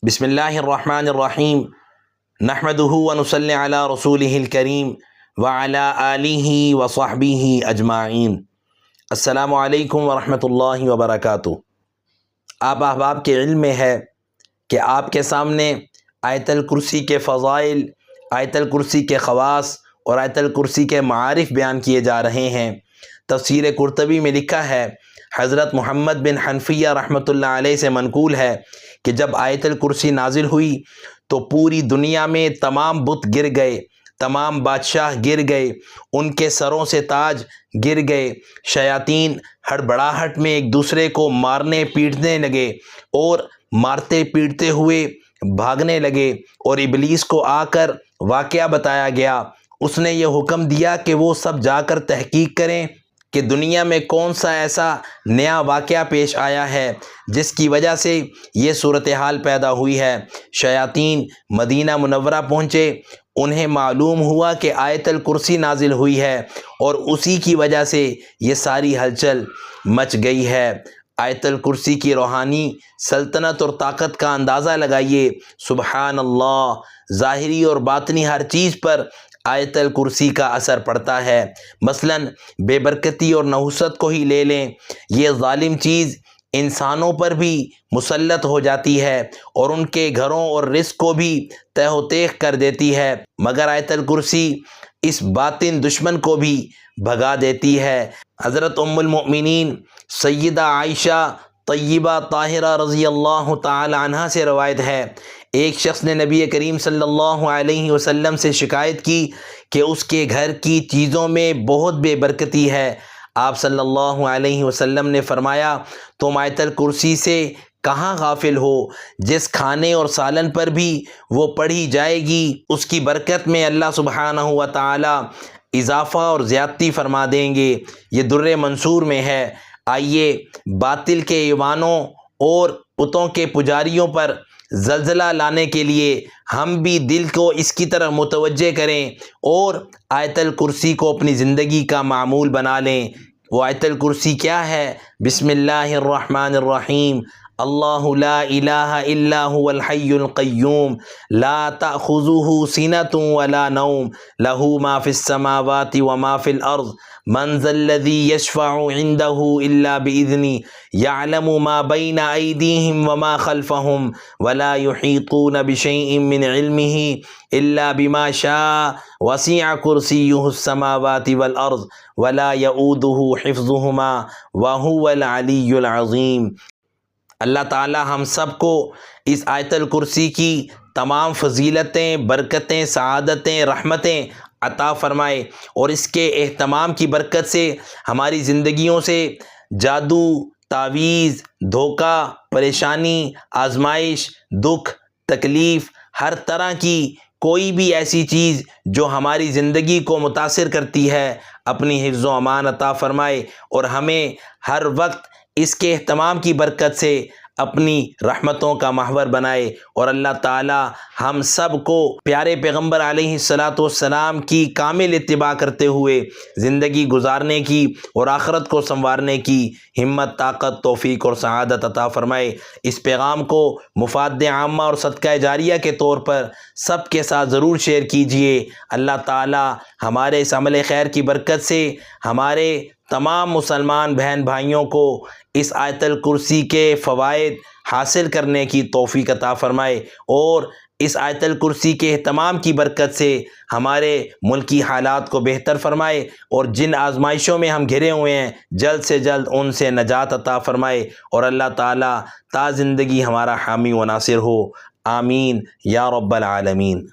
بسم اللہ الرحمن الرحیم نحمدہ ونصلی علی رسولہ الکریم وعلی آلہ وصحبہ اجمعین۔ السلام علیکم ورحمۃ اللہ وبرکاتہ۔ آپ احباب کے علم میں ہے کہ آپ کے سامنے آیت الکرسی کے فضائل، آیت الکرسی کے خواص اور آیت الکرسی کے معارف بیان کیے جا رہے ہیں۔ تفسیر قرطبی میں لکھا ہے، حضرت محمد بن حنفیہ رحمۃ اللہ علیہ سے منقول ہے کہ جب آیت الکرسی نازل ہوئی تو پوری دنیا میں تمام بت گر گئے، تمام بادشاہ گر گئے، ان کے سروں سے تاج گر گئے، شیاطین ہڑبڑاہٹ میں ایک دوسرے کو مارنے پیٹنے لگے اور مارتے پیٹتے ہوئے بھاگنے لگے، اور ابلیس کو آ کر واقعہ بتایا گیا۔ اس نے یہ حکم دیا کہ وہ سب جا کر تحقیق کریں کہ دنیا میں کون سا ایسا نیا واقعہ پیش آیا ہے جس کی وجہ سے یہ صورتحال پیدا ہوئی ہے۔ شیاطین مدینہ منورہ پہنچے، انہیں معلوم ہوا کہ آیت الکرسی نازل ہوئی ہے اور اسی کی وجہ سے یہ ساری ہلچل مچ گئی ہے۔ آیت الکرسی کی روحانی سلطنت اور طاقت کا اندازہ لگائیے۔ سبحان اللہ، ظاہری اور باطنی ہر چیز پر آیت الکرسی کا اثر پڑتا ہے۔ مثلا بے برکتی اور نحوست کو ہی لے لیں، یہ ظالم چیز انسانوں پر بھی مسلط ہو جاتی ہے اور ان کے گھروں اور رزق کو بھی تہ و تیغ کر دیتی ہے، مگر آیت الکرسی اس باطن دشمن کو بھی بھگا دیتی ہے۔ حضرت ام المؤمنین سیدہ عائشہ طیبہ طاہرہ رضی اللہ تعالی عنہا سے روایت ہے، ایک شخص نے نبی کریم صلی اللہ علیہ وسلم سے شکایت کی کہ اس کے گھر کی چیزوں میں بہت بے برکتی ہے۔ آپ صلی اللہ علیہ وسلم نے فرمایا، تم آیت الکرسی سے کہاں غافل ہو؟ جس کھانے اور سالن پر بھی وہ پڑھی جائے گی اس کی برکت میں اللہ سبحانہ و تعالی اضافہ اور زیادتی فرما دیں گے۔ یہ در منصور میں ہے۔ آئیے باطل کے ایوانوں اور بتوں کے پجاریوں پر زلزلہ لانے کے لیے ہم بھی دل کو اس کی طرف متوجہ کریں اور آیت الکرسی کو اپنی زندگی کا معمول بنا لیں۔ وہ آیت الکرسی کیا ہے؟ بسم اللہ الرحمن الرحیم۔ اللہ لا الہ الا هو الحی القیوم لا تأخذہ سنۃ ولا نوم لہ ما فی السماوات وما فی الارض من ذا الذی یشفع عندہ الا بإذنہ یعلم ما بین ایدیہم وما خلفہم ولا یحیطون بشیء من علمہ الا بما شاء وسع کرسیہ السماوات والارض ولا یؤودہ حفظہما وہو العلی العظیم۔ اللہ تعالی ہم سب کو اس آیت الکرسی کی تمام فضیلتیں، برکتیں، سعادتیں، رحمتیں عطا فرمائے اور اس کے اہتمام کی برکت سے ہماری زندگیوں سے جادو، تعویذ، دھوکہ، پریشانی، آزمائش، دکھ، تکلیف، ہر طرح کی کوئی بھی ایسی چیز جو ہماری زندگی کو متاثر کرتی ہے، اپنی حفظ و امان عطا فرمائے اور ہمیں ہر وقت اس کے اہتمام کی برکت سے اپنی رحمتوں کا محور بنائے، اور اللہ تعالی ہم سب کو پیارے پیغمبر علیہ السلام کی کامل اتباع کرتے ہوئے زندگی گزارنے کی اور آخرت کو سنوارنے کی ہمت، طاقت، توفیق اور سعادت عطا فرمائے۔ اس پیغام کو مفاد عامہ اور صدقہ جاریہ کے طور پر سب کے ساتھ ضرور شیئر کیجئے۔ اللہ تعالی ہمارے اس عمل خیر کی برکت سے ہمارے تمام مسلمان بہن بھائیوں کو اس آیت الکرسی کے فوائد حاصل کرنے کی توفیق عطا فرمائے اور اس آیت الکرسی کے اہتمام کی برکت سے ہمارے ملکی حالات کو بہتر فرمائے اور جن آزمائشوں میں ہم گھرے ہوئے ہیں جلد سے جلد ان سے نجات عطا فرمائے، اور اللہ تعالیٰ تا زندگی ہمارا حامی و ناصر ہو۔ آمین یا رب العالمین۔